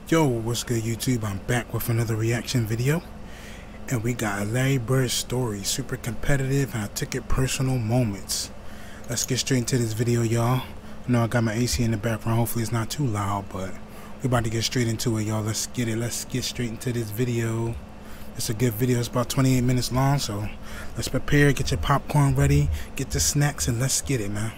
Yo, what's good YouTube? I'm back with another reaction video, and we got a Larry Bird story, super competitive, and I took it personal moments. Let's get straight into this video, y'all. I know I got my AC in the background, hopefully it's not too loud, but we about to get straight into it, y'all. Let's get it. Let's get straight into this video. It's a good video. It's about 28 minutes long, so let's prepare, get your popcorn ready, get the snacks, and let's get it, man.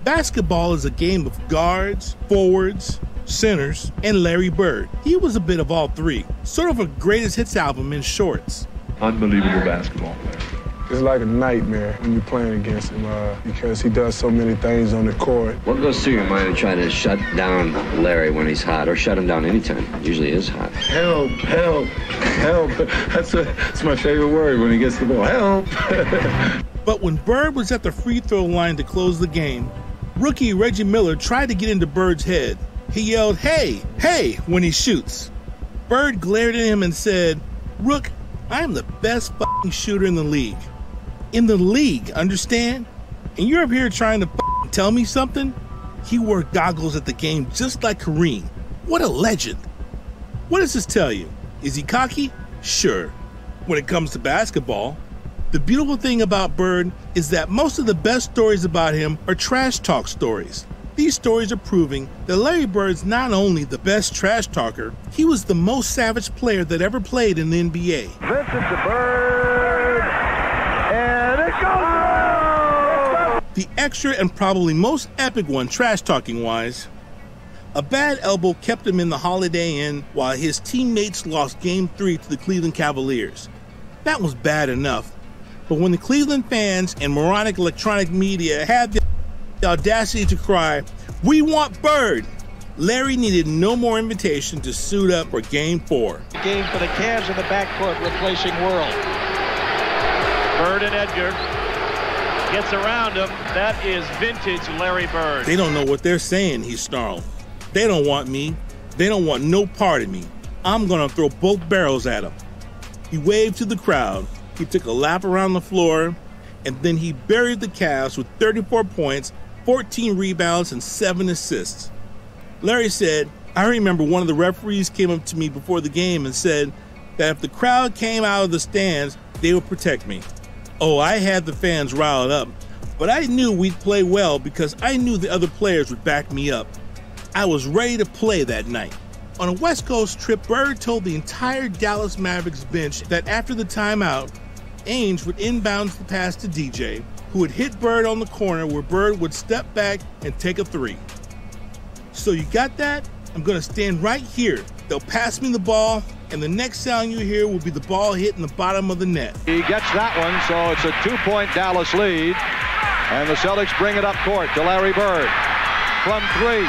Basketball is a game of guards, forwards, centers, and Larry Bird. He was a bit of all three, sort of a greatest hits album in shorts. Unbelievable basketball player. It's like a nightmare when you're playing against him because he does so many things on the court. What goes through your mind to try to shut down Larry when he's hot, or shut him down anytime? It usually is hot. Help, help, help. That's my favorite word when he gets the ball. Help. But when Bird was at the free throw line to close the game, rookie Reggie Miller tried to get into Bird's head. He yelled, "Hey, hey," when he shoots. Bird glared at him and said, "Rook, I am the best fucking shooter in the league." In the league, understand? And you're up here trying to tell me something? He wore goggles at the game just like Kareem. What a legend. What does this tell you? Is he cocky? Sure. When it comes to basketball. The beautiful thing about Bird is that most of the best stories about him are trash talk stories. These stories are proving that Larry Bird's not only the best trash talker, he was the most savage player that ever played in the NBA. Vincent to Bird, and it goes! The extra and probably most epic one, trash talking wise, a bad elbow kept him in the Holiday Inn while his teammates lost Game 3 to the Cleveland Cavaliers. That was bad enough. But when the Cleveland fans and moronic electronic media had the audacity to cry, "We want Bird," Larry needed no more invitation to suit up for Game 4. Game for the Cavs in the backcourt, replacing World. Bird and Edgar gets around him. That is vintage Larry Bird. They don't know what they're saying, he snarled. They don't want me. They don't want no part of me. I'm gonna throw both barrels at them. He waved to the crowd. He took a lap around the floor, and then he buried the Cavs with 34 points, 14 rebounds, and 7 assists. Larry said, "I remember one of the referees came up to me before the game and said that if the crowd came out of the stands, they would protect me. Oh, I had the fans riled up, but I knew we'd play well because I knew the other players would back me up. I was ready to play that night." On a West Coast trip, Bird told the entire Dallas Mavericks bench that after the timeout, Ainge would inbound the pass to DJ, who would hit Bird on the corner where Bird would step back and take a three. "So you got that? I'm gonna stand right here. They'll pass me the ball, and the next sound you hear will be the ball hitting the bottom of the net." He gets that one, so it's a 2-point Dallas lead. And the Celtics bring it up court to Larry Bird. From three.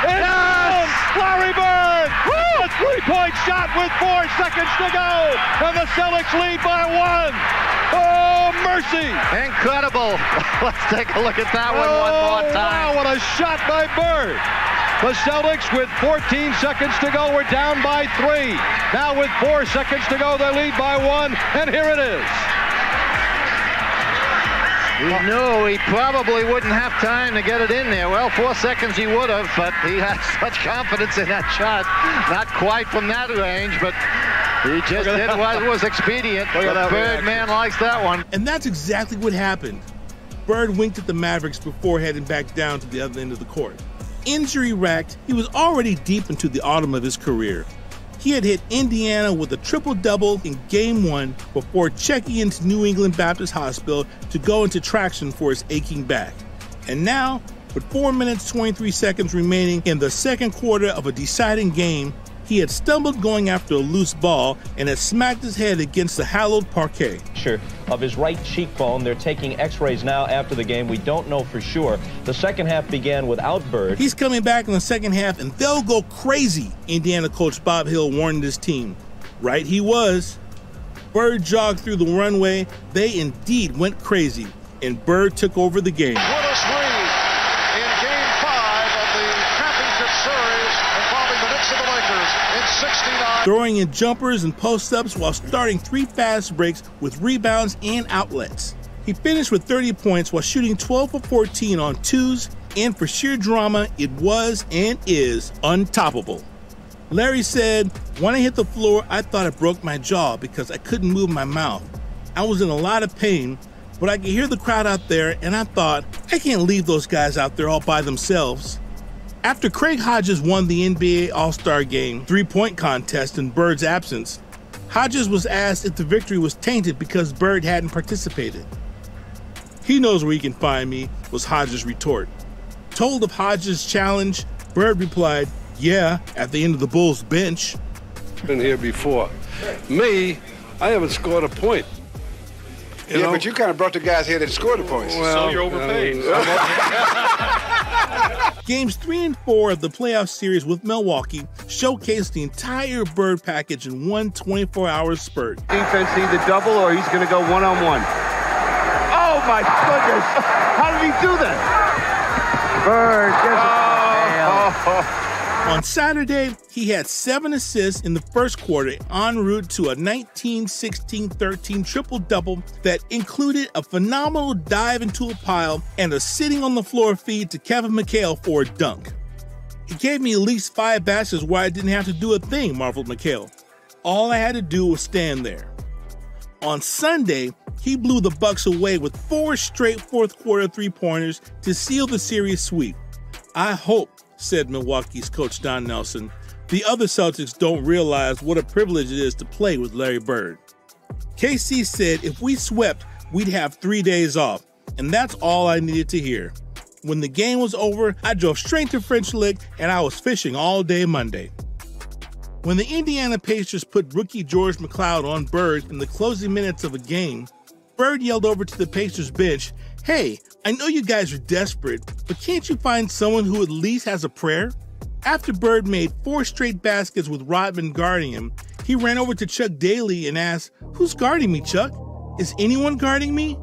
Yes! Larry Bird! Woo! A three-point shot with 4 seconds to go. And the Celtics lead by 1. Oh, mercy! Incredible. Let's take a look at that one more time. Wow, what a shot by Bird. The Celtics with 14 seconds to go were down by 3. Now with 4 seconds to go, they lead by 1. And here it is. He knew he probably wouldn't have time to get it in there. Well, 4 seconds he would have, but he had such confidence in that shot. Not quite from that range, but He just did what was expedient. The Birdman likes that one. And that's exactly what happened. Bird winked at the Mavericks before heading back down to the other end of the court. Injury-racked, he was already deep into the autumn of his career. He had hit Indiana with a triple-double in Game 1 before checking into New England Baptist Hospital to go into traction for his aching back. And now, with 4 minutes 23 seconds remaining in the second quarter of a deciding game, he had stumbled going after a loose ball and had smacked his head against the hallowed parquet. Of his right cheekbone. They're taking x-rays now after the game. We don't know for sure. The second half began without Bird. He's coming back in the second half and they'll go crazy, Indiana coach Bob Hill warned his team. Right he was. Bird jogged through the runway. They indeed went crazy, and Bird took over the game. Willis Reed in Game 5 of the championship series involving the Knicks and the Lakers in 69. Throwing in jumpers and post-ups while starting 3 fast breaks with rebounds and outlets. He finished with 30 points while shooting 12 for 14 on twos, and for sheer drama, it was and is untoppable. Larry said, "When I hit the floor, I thought I broke my jaw because I couldn't move my mouth. I was in a lot of pain, but I could hear the crowd out there, and I thought, I can't leave those guys out there all by themselves." After Craig Hodges won the NBA All-Star Game 3-point contest in Bird's absence, Hodges was asked if the victory was tainted because Bird hadn't participated. "He knows where he can find me," was Hodges' retort. Told of Hodges' challenge, Bird replied, "Yeah, at the end of the Bulls bench." Been here before. Me, I haven't scored a point. You know? But you kind of brought the guys here that scored the points. Well, so you're overpaid. Games 3 and 4 of the playoff series with Milwaukee showcased the entire Bird package in one 24-hour spurt. Defense either double or he's going to go one-on-one. Oh, my goodness. How did he do that? Bird just On Saturday, he had 7 assists in the first quarter en route to a 19-16-13 triple-double that included a phenomenal dive into a pile and a sitting-on-the-floor feed to Kevin McHale for a dunk. "It gave me at least 5 baskets where I didn't have to do a thing," marveled McHale. "All I had to do was stand there." On Sunday, he blew the Bucks away with 4 straight fourth-quarter three-pointers to seal the series sweep. "I hope," said Milwaukee's coach Don Nelson, "the other Celtics don't realize what a privilege it is to play with Larry Bird." KC said if we swept, we'd have 3 days off, and that's all I needed to hear. "When the game was over, I drove straight to French Lick, and I was fishing all day Monday." When the Indiana Pacers put rookie George McCloud on Bird in the closing minutes of a game, Bird yelled over to the Pacers bench, "Hey, I know you guys are desperate, but can't you find someone who at least has a prayer?" After Bird made 4 straight baskets with Rodman guarding him, he ran over to Chuck Daly and asked, "Who's guarding me, Chuck? Is anyone guarding me?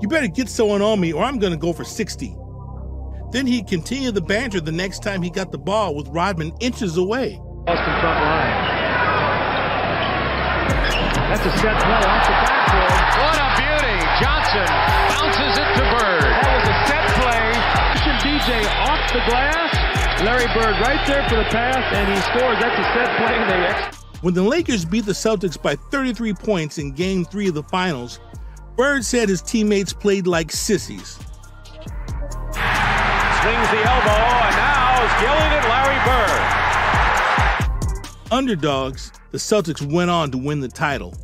You better get someone on me or I'm going to go for 60. Then he continued the banter the next time he got the ball with Rodman inches away. Front line. That's a set play off the backboard. What a beauty! Johnson bounces it to Bird. That was a set play. DJ off the glass. Larry Bird right there for the pass, and he scores. That's a set play. When the Lakers beat the Celtics by 33 points in Game 3 of the Finals, Bird said his teammates played like sissies. Swings the elbow, and now is killing it, Larry Bird. Underdogs, the Celtics went on to win the title.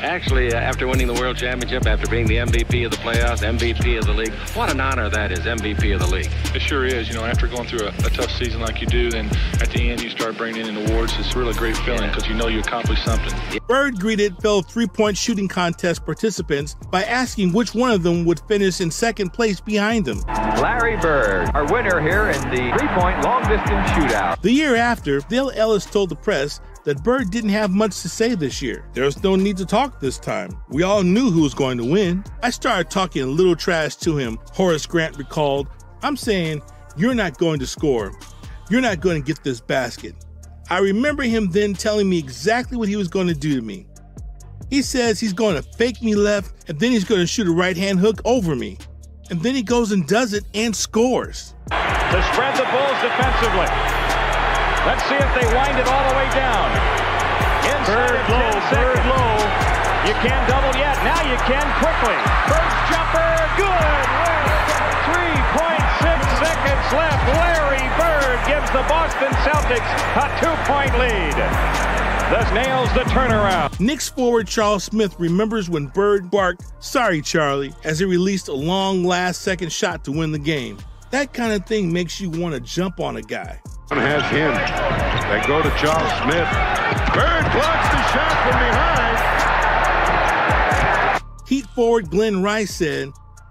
Actually, after winning the World Championship, after being the MVP of the playoffs, MVP of the league, what an honor that is, MVP of the league. It sure is. You know, after going through a tough season like you do, then at the end you start bringing in awards. It's really a great feeling because you know you accomplished something. Bird greeted fellow three-point shooting contest participants by asking which one of them would finish in second place behind him. Larry Bird, our winner here in the three-point long-distance shootout. The year after, Dale Ellis told the press that Bird didn't have much to say this year. There was no need to talk this time. We all knew who was going to win. I started talking a little trash to him, Horace Grant recalled. I'm saying, you're not going to score. You're not going to get this basket. I remember him then telling me exactly what he was going to do to me. He says he's going to fake me left, and then he's going to shoot a right-hand hook over me. And then he goes and does it and scores. To spread the Bulls defensively. Let's see if they wind it all the way down. Bird low, Bird low. You can double yet. Now you can quickly. Bird's jumper, good. 3.6 seconds left. Larry Bird gives the Boston Celtics a 2-point lead. Thus nails the turnaround. Knicks forward Charles Smith remembers when Bird barked, "Sorry, Charlie," as he released a long last-second shot to win the game. That kind of thing makes you want to jump on a guy. Has him. They go to Charles Smith. Bird blocks the shot from behind. Heat forward Glenn Rice said,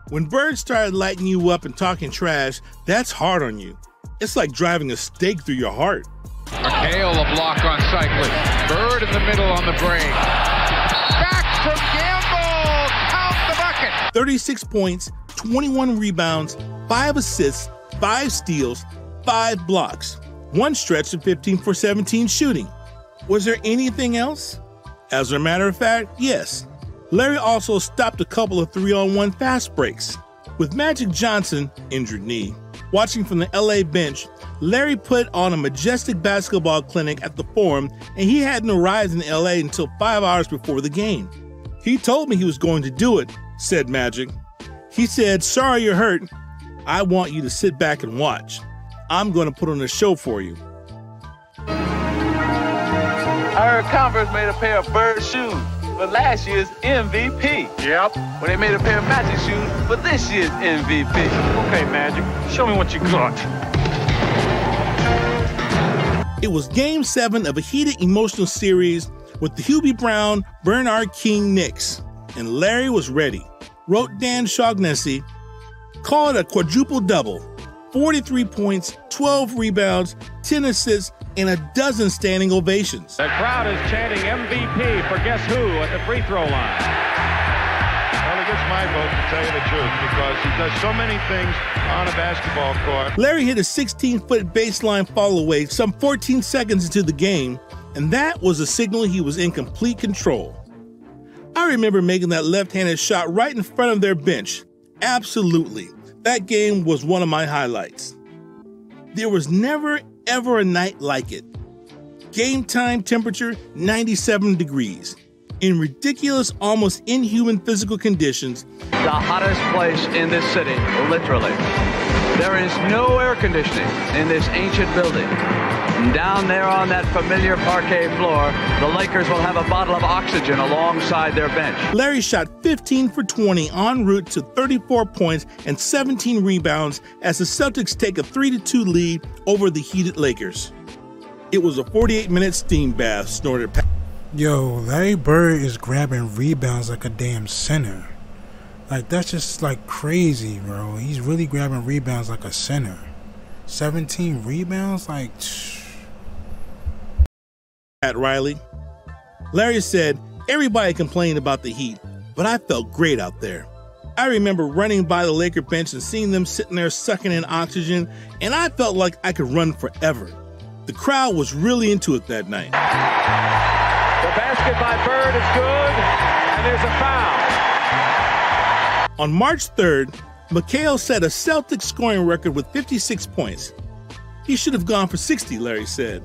"When Bird started lighting you up and talking trash, that's hard on you. It's like driving a stake through your heart." McHale, a block on Cycling. Bird in the middle on the break. Back from Gamble. Count the bucket. 36 points, 21 rebounds, 5 assists, 5 steals, 5 blocks. One stretch of 15 for 17 shooting. Was there anything else? As a matter of fact, yes. Larry also stopped a couple of 3-on-1 fast breaks. With Magic Johnson, injured knee, watching from the LA bench, Larry put on a majestic basketball clinic at the Forum, and he hadn't arrived in LA until 5 hours before the game. "He told me he was going to do it," said Magic. "He said, 'Sorry you're hurt. I want you to sit back and watch. I'm going to put on a show for you.'" I heard Converse made a pair of Bird shoes for last year's MVP. Yep. Well, they made a pair of Magic shoes for this year's MVP. Okay, Magic, show me what you got. It was Game 7 of a heated emotional series with the Hubie Brown, Bernard King Knicks, and Larry was ready. Wrote Dan Shaughnessy, "Call it a quadruple double. 43 points, 12 rebounds, 10 assists, and a dozen standing ovations." The crowd is chanting MVP for guess who at the free throw line. Well, he gets my vote, to tell you the truth, because he does so many things on a basketball court. Larry hit a 16-foot baseline fall away some 14 seconds into the game, and that was a signal he was in complete control. I remember making that left-handed shot right in front of their bench. Absolutely. That game was one of my highlights. There was never, ever a night like it. Game time temperature, 97 degrees. In ridiculous, almost inhuman physical conditions. The hottest place in this city, literally. There is no air conditioning in this ancient building. And down there on that familiar parquet floor, the Lakers will have a bottle of oxygen alongside their bench. Larry shot 15 for 20 en route to 34 points and 17 rebounds as the Celtics take a 3-2 lead over the heated Lakers. It was a 48-minute steam bath, snorted Pat. Yo, Larry Bird is grabbing rebounds like a damn center. Like, that's just like crazy, bro. He's really grabbing rebounds like a center. 17 rebounds? Like, Pat Riley. Larry said, "Everybody complained about the heat, but I felt great out there. I remember running by the Laker bench and seeing them sitting there sucking in oxygen, and I felt like I could run forever. The crowd was really into it that night." The basket by Bird is good, and there's a foul. On March 3rd, McHale set a Celtics scoring record with 56 points. He should have gone for 60, Larry said.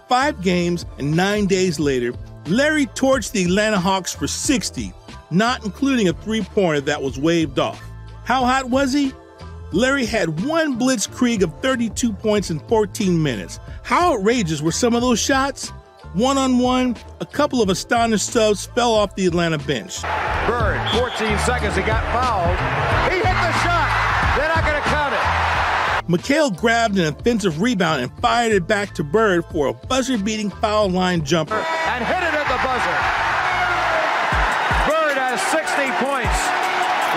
5 games and 9 days later, Larry torched the Atlanta Hawks for 60, not including a three-pointer that was waved off. How hot was he? Larry had one blitzkrieg of 32 points in 14 minutes. How outrageous were some of those shots? One-on-one, a couple of astonished subs fell off the Atlanta bench. Bird, 14 seconds, he got fouled. He hit the shot. They're not going to count it. McHale grabbed an offensive rebound and fired it back to Bird for a buzzer-beating foul line jumper. And hit it at the buzzer. Bird has 60 points.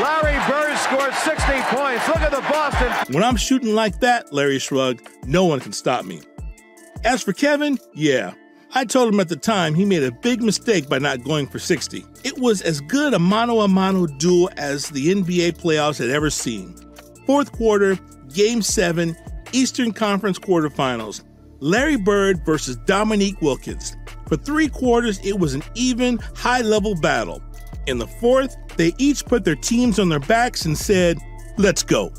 Larry Bird scored 60 points. Look at the Boston. When I'm shooting like that, Larry shrugged, no one can stop me. As for Kevin, yeah. I told him at the time he made a big mistake by not going for 60. It was as good a mano-a-mano duel as the NBA playoffs had ever seen. Fourth quarter, Game 7, Eastern Conference quarterfinals. Larry Bird versus Dominique Wilkins. For 3 quarters, it was an even, high-level battle. In the fourth, they each put their teams on their backs and said, "Let's go."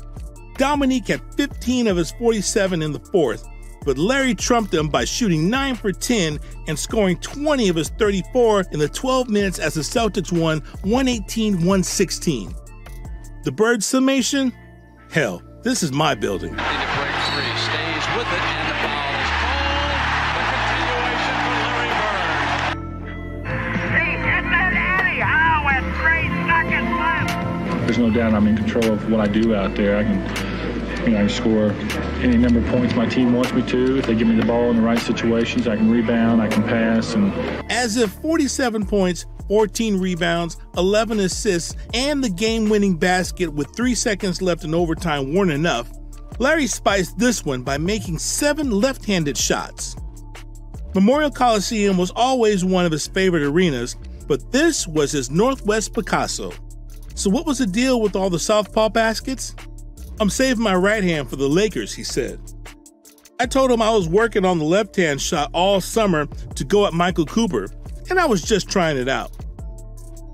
Dominique had 15 of his 47 in the fourth, but Larry trumped him by shooting 9 for 10 and scoring 20 of his 34 in the 12 minutes as the Celtics won 118-116. The Bird summation? Hell, this is my building. Break free, stays with it, and the foul is called. The continuation for Larry Bird. He hit that alley. With 3 seconds left. There's no doubt I'm in control of what I do out there. I can score any number of points my team wants me to. If they give me the ball in the right situations, I can rebound, I can pass. As if 47 points, 14 rebounds, 11 assists, and the game-winning basket with 3 seconds left in overtime weren't enough, Larry spiced this one by making 7 left-handed shots. Memorial Coliseum was always one of his favorite arenas, but this was his Northwest Picasso. So what was the deal with all the southpaw baskets? I'm saving my right hand for the Lakers, he said. I told him I was working on the left-hand shot all summer to go at Michael Cooper, and I was just trying it out.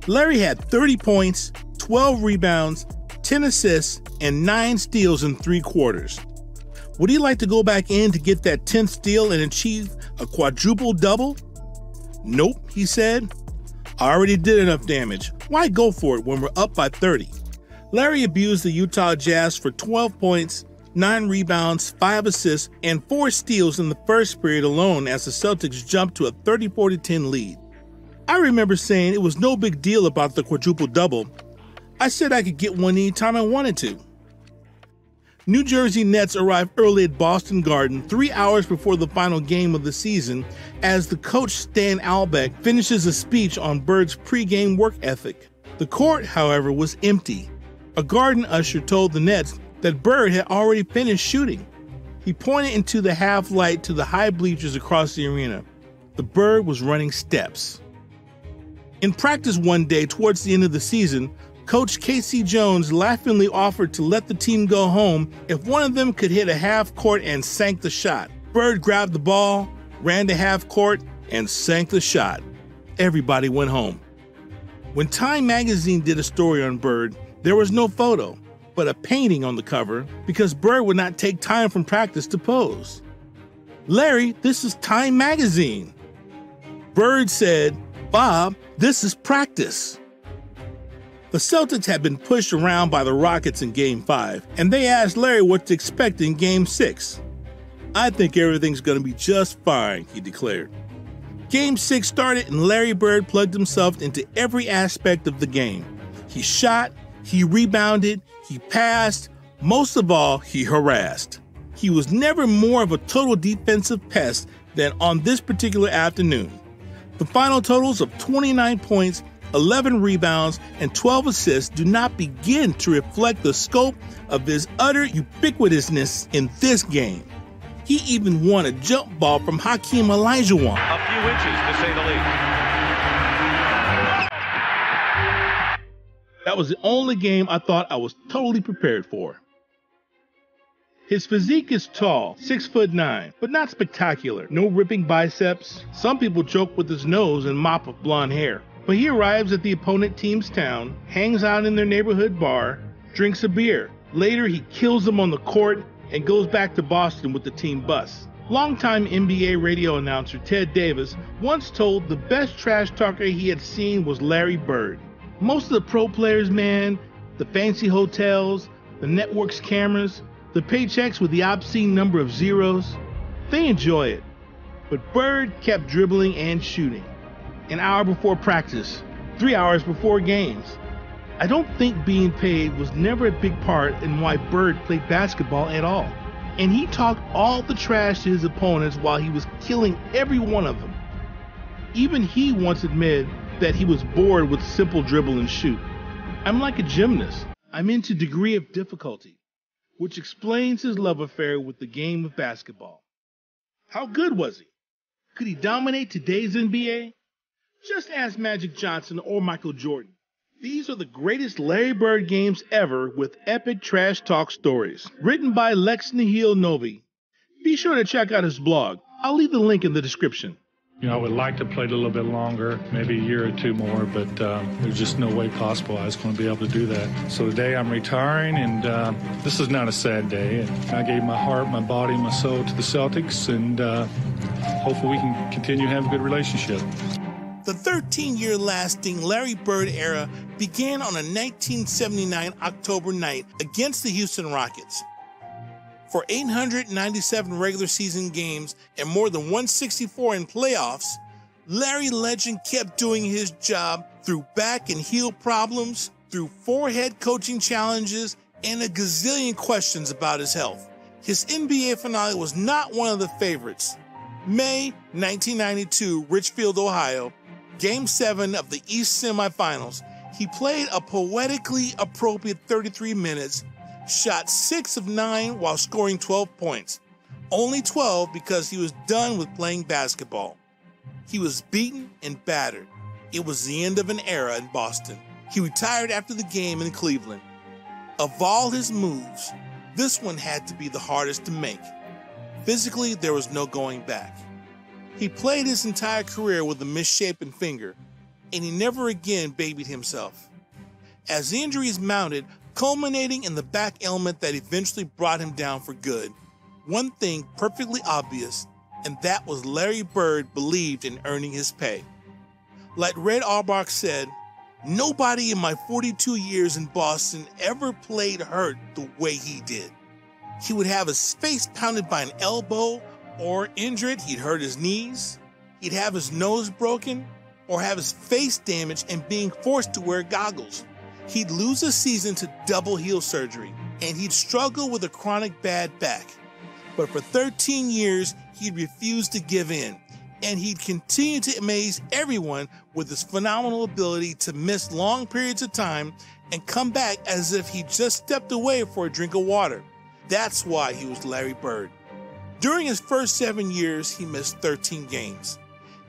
Larry had 30 points, 12 rebounds, 10 assists, and 9 steals in 3 quarters. Would he like to go back in to get that 10th steal and achieve a quadruple-double? Nope, he said. I already did enough damage. Why go for it when we're up by 30? Larry abused the Utah Jazz for 12 points, 9 rebounds, 5 assists, and 4 steals in the first period alone as the Celtics jumped to a 34-10 lead. I remember saying it was no big deal about the quadruple-double. I said I could get one anytime I wanted to. New Jersey Nets arrived early at Boston Garden 3 hours before the final game of the season as the coach Stan Albeck finishes a speech on Bird's pregame work ethic. The court, however, was empty. A garden usher told the Nets that Bird had already finished shooting. He pointed into the half-light to the high bleachers across the arena. The Bird was running steps. In practice one day towards the end of the season, Coach Casey Jones laughingly offered to let the team go home if one of them could hit a half court and sank the shot. Bird grabbed the ball, ran to half court, and sank the shot. Everybody went home. When Time magazine did a story on Bird, there was no photo, but a painting on the cover because Bird would not take time from practice to pose. Larry, this is Time magazine. Bird said, Bob, this is practice. The Celtics had been pushed around by the Rockets in Game 5, and they asked Larry what to expect in Game 6. I think everything's going to be just fine, he declared. Game 6 started and Larry Bird plugged himself into every aspect of the game. He shot, he rebounded, he passed, most of all, he harassed. He was never more of a total defensive pest than on this particular afternoon. The final totals of 29 points, 11 rebounds, and 12 assists do not begin to reflect the scope of his utter ubiquitousness in this game. He even won a jump ball from Hakeem Olajuwon. A few inches, to say the least. That was the only game I thought I was totally prepared for. His physique is tall, 6'9", but not spectacular. No ripping biceps. Some people joke with his nose and mop of blonde hair. But he arrives at the opponent team's town, hangs out in their neighborhood bar, drinks a beer. Later, he kills them on the court and goes back to Boston with the team bus. Longtime NBA radio announcer Ted Davis once told the best trash talker he had seen was Larry Bird. Most of the pro players, man, the fancy hotels, the network's cameras, the paychecks with the obscene number of zeros, they enjoy it. But Bird kept dribbling and shooting. An hour before practice, 3 hours before games. I don't think being paid was never a big part in why Bird played basketball at all. And he talked all the trash to his opponents while he was killing every one of them. Even he once admitted that he was bored with simple dribble and shoot. I'm like a gymnast. I'm into degree of difficulty, which explains his love affair with the game of basketball. How good was he? Could he dominate today's NBA? Just ask Magic Johnson or Michael Jordan. These are the greatest Larry Bird games ever with epic trash talk stories. Written by Lex Nihil Novi. Be sure to check out his blog. I'll leave the link in the description. You know, I would like to play a little bit longer, maybe a year or two more, but there's just no way possible I was going to be able to do that. So today I'm retiring, and this is not a sad day. I gave my heart, my body, my soul to the Celtics, and hopefully we can continue to have a good relationship. The 13-year lasting Larry Bird era began on a 1979 October night against the Houston Rockets. For 897 regular season games and more than 164 in playoffs, Larry Legend kept doing his job through back and heel problems, through 4 head coaching challenges, and a gazillion questions about his health. His NBA finale was not one of the favorites. May 1992, Richfield, Ohio, Game 7 of the East semifinals. He played a poetically appropriate 33 minutes, shot 6 of 9 while scoring 12 points. Only 12 because he was done with playing basketball. He was beaten and battered. It was the end of an era in Boston. He retired after the game in Cleveland. Of all his moves, this one had to be the hardest to make. Physically, there was no going back. He played his entire career with a misshapen finger, and he never again babied himself. As the injuries mounted, culminating in the back ailment that eventually brought him down for good, one thing perfectly obvious, and that was Larry Bird believed in earning his pay. Like Red Auerbach said, nobody in my 42 years in Boston ever played hurt the way he did. He would have his face pounded by an elbow, or injured, he'd hurt his knees, he'd have his nose broken, or have his face damaged and being forced to wear goggles. He'd lose a season to double heel surgery, and he'd struggle with a chronic bad back. But for 13 years, he'd refused to give in, and he'd continue to amaze everyone with his phenomenal ability to miss long periods of time and come back as if he just stepped away for a drink of water. That's why he was Larry Bird. During his first 7 years, he missed 13 games.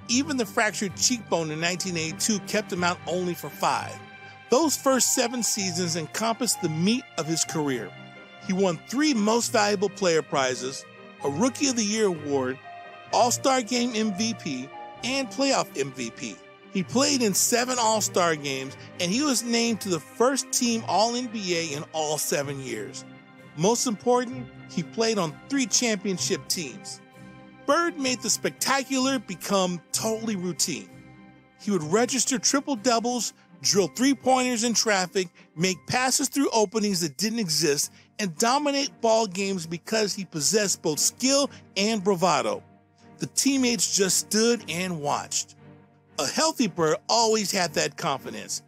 Even the fractured cheekbone in 1982 kept him out only for 5. Those first 7 seasons encompassed the meat of his career. He won 3 Most Valuable Player prizes, a Rookie of the Year award, All-Star Game MVP, and Playoff MVP. He played in 7 All-Star games, and he was named to the first team All-NBA in all 7 years. Most important, he played on 3 championship teams. Bird made the spectacular become totally routine. He would register triple-doubles, drill 3-pointers in traffic, make passes through openings that didn't exist, and dominate ball games because he possessed both skill and bravado. The teammates just stood and watched. A healthy Bird always had that confidence.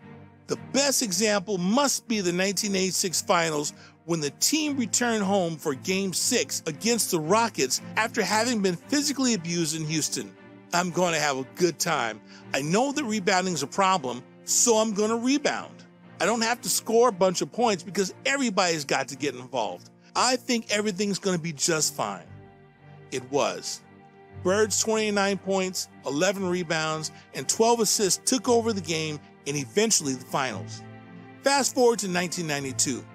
The best example must be the 1986 finals when the team returned home for Game 6 against the Rockets after having been physically abused in Houston. I'm going to have a good time. I know that rebounding is a problem, so I'm going to rebound. I don't have to score a bunch of points because everybody's got to get involved. I think everything's going to be just fine. It was. Bird's 29 points, 11 rebounds, and 12 assists took over the game and eventually the finals. Fast forward to 1992.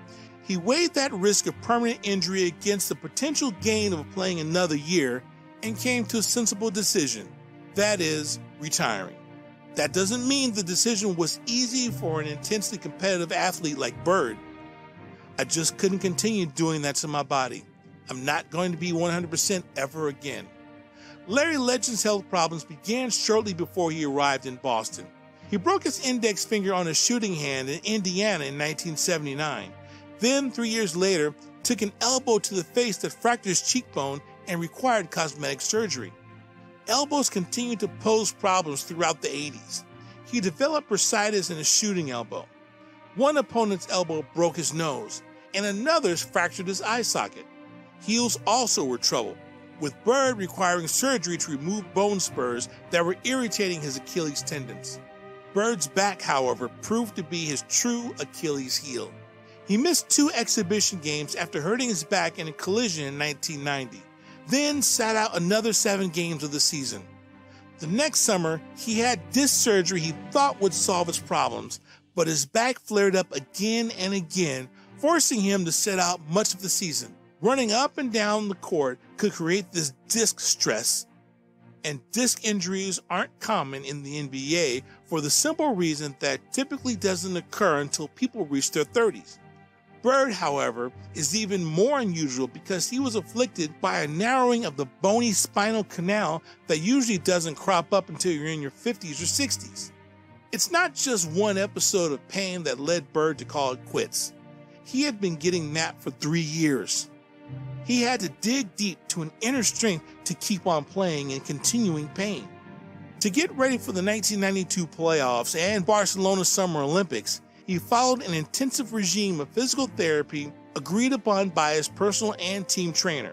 He weighed that risk of permanent injury against the potential gain of playing another year and came to a sensible decision. That is, retiring. That doesn't mean the decision was easy for an intensely competitive athlete like Bird. I just couldn't continue doing that to my body. I'm not going to be 100% ever again. Larry Legend's health problems began shortly before he arrived in Boston. He broke his index finger on a shooting hand in Indiana in 1979. Then, 3 years later, took an elbow to the face that fractured his cheekbone and required cosmetic surgery. Elbows continued to pose problems throughout the 80s. He developed bursitis in his shooting elbow. One opponent's elbow broke his nose, and another's fractured his eye socket. Heels also were trouble, with Bird requiring surgery to remove bone spurs that were irritating his Achilles tendons. Bird's back, however, proved to be his true Achilles heel. He missed 2 exhibition games after hurting his back in a collision in 1990, then sat out another 7 games of the season. The next summer, he had disc surgery he thought would solve his problems, but his back flared up again and again, forcing him to sit out much of the season. Running up and down the court could create this disc stress. and disc injuries aren't common in the NBA for the simple reason that typically doesn't occur until people reach their 30s. Bird, however, is even more unusual because he was afflicted by a narrowing of the bony spinal canal that usually doesn't crop up until you're in your 50s or 60s. It's not just one episode of pain that led Bird to call it quits. He had been getting that for 3 years. He had to dig deep to an inner strength to keep on playing in continuing pain. To get ready for the 1992 playoffs and Barcelona Summer Olympics, he followed an intensive regime of physical therapy agreed upon by his personal and team trainer.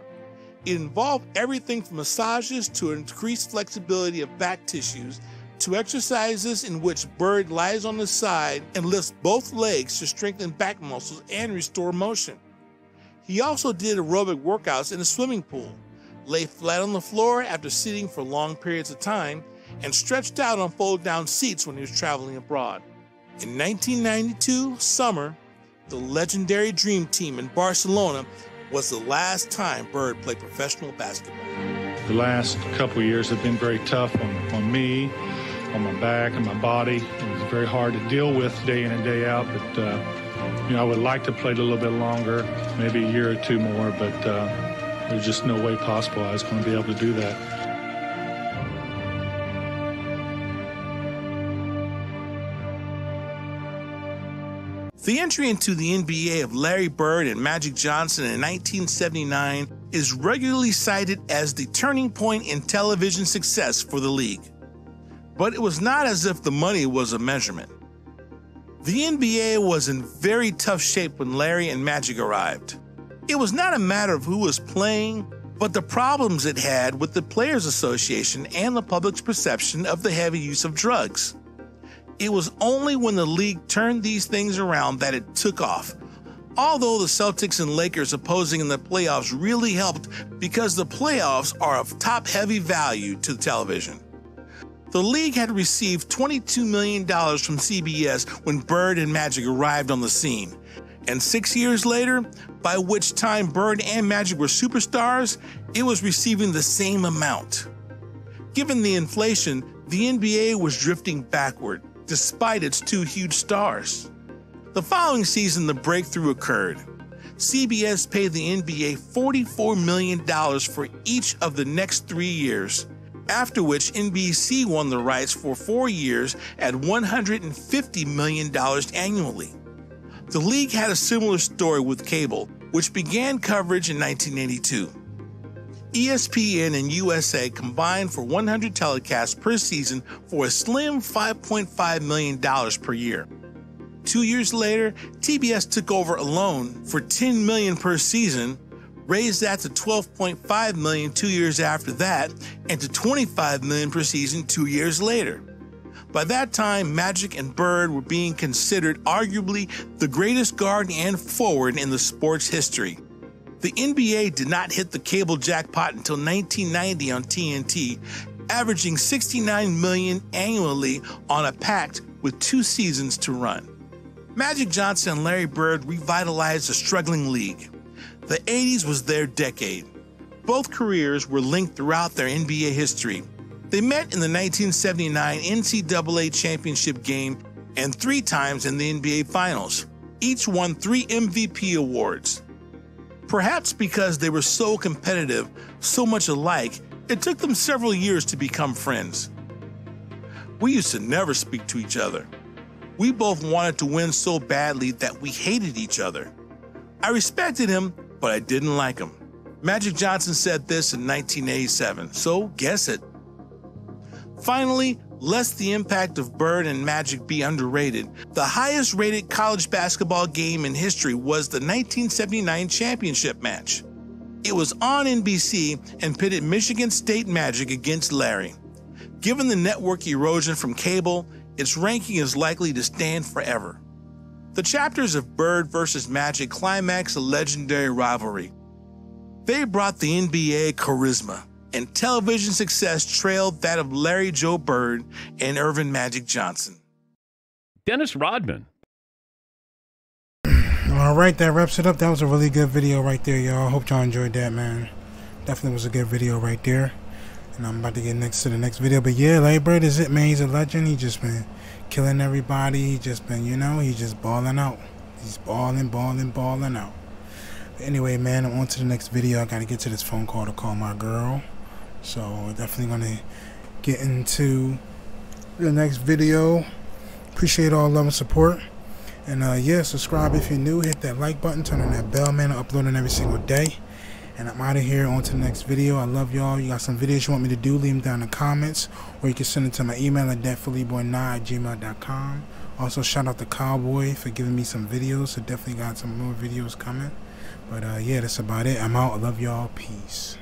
It involved everything from massages to increased flexibility of back tissues to exercises in which Bird lies on the side and lifts both legs to strengthen back muscles and restore motion. He also did aerobic workouts in a swimming pool, lay flat on the floor after sitting for long periods of time, and stretched out on fold-down seats when he was traveling abroad. In 1992 summer, the legendary Dream Team in Barcelona was the last time Bird played professional basketball. The last couple of years have been very tough on me, on my back and my body. It was very hard to deal with day in and day out, but I would like to play a little bit longer, maybe a year or two more, but there's just no way possible I was going to be able to do that. The entry into the NBA of Larry Bird and Magic Johnson in 1979 is regularly cited as the turning point in television success for the league. But it was not as if the money was a measurement. The NBA was in very tough shape when Larry and Magic arrived. It was not a matter of who was playing, but the problems it had with the Players Association and the public's perception of the heavy use of drugs. It was only when the league turned these things around that it took off. Although the Celtics and Lakers opposing in the playoffs really helped because the playoffs are of top-heavy value to television. The league had received $22 million from CBS when Bird and Magic arrived on the scene. And 6 years later, by which time Bird and Magic were superstars, it was receiving the same amount. Given the inflation, the NBA was drifting backward, despite its two huge stars. The following season, the breakthrough occurred. CBS paid the NBA $44 million for each of the next 3 years, after which NBC won the rights for 4 years at $150 million annually. The league had a similar story with cable, which began coverage in 1982. ESPN and USA combined for 100 telecasts per season for a slim $5.5 million per year. 2 years later, TBS took over alone for $10 million per season, raised that to $12.5 million 2 years after that, and to $25 million per season 2 years later. By that time, Magic and Bird were being considered arguably the greatest guard and forward in the sport's history. The NBA did not hit the cable jackpot until 1990 on TNT, averaging $69 million annually on a pact with 2 seasons to run. Magic Johnson and Larry Bird revitalized a struggling league. The 80s was their decade. Both careers were linked throughout their NBA history. They met in the 1979 NCAA championship game and 3 times in the NBA Finals. Each won 3 MVP awards. Perhaps because they were so competitive, so much alike, it took them several years to become friends. We used to never speak to each other. We both wanted to win so badly that we hated each other. I respected him, but I didn't like him. Magic Johnson said this in 1987, so guess it. Finally, lest the impact of Bird and Magic be underrated, the highest rated college basketball game in history was the 1979 championship match. It was on NBC and pitted Michigan State Magic against Larry. Given the network erosion from cable, its ranking is likely to stand forever. The chapters of Bird versus Magic climax a legendary rivalry. They brought the NBA charisma, and television success trailed that of Larry Joe Bird and Earvin Magic Johnson. Dennis Rodman. All right, that wraps it up. That was a really good video right there, y'all. Hope y'all enjoyed that, man. Definitely was a good video right there. And I'm about to get next to the next video. But yeah, Larry Bird is it, man. He's a legend. He just been killing everybody. He just been, you know, he's just balling out. He's balling out. But anyway, man, I'm on to the next video. I got to get to this phone call to call my girl. So definitely going to get into the next video. Appreciate all love and support. And yeah, subscribe if you're new. Hit that like button. Turn on that bell, man. I'm uploading every single day. And I'm out of here. On to the next video. I love y'all. You got some videos you want me to do, leave them down in the comments. Or you can send it to my email at datphillyboy9@gmail.com. Also, shout out to Cowboy for giving me some videos. So definitely got some more videos coming. But yeah, that's about it. I'm out. I love y'all. Peace.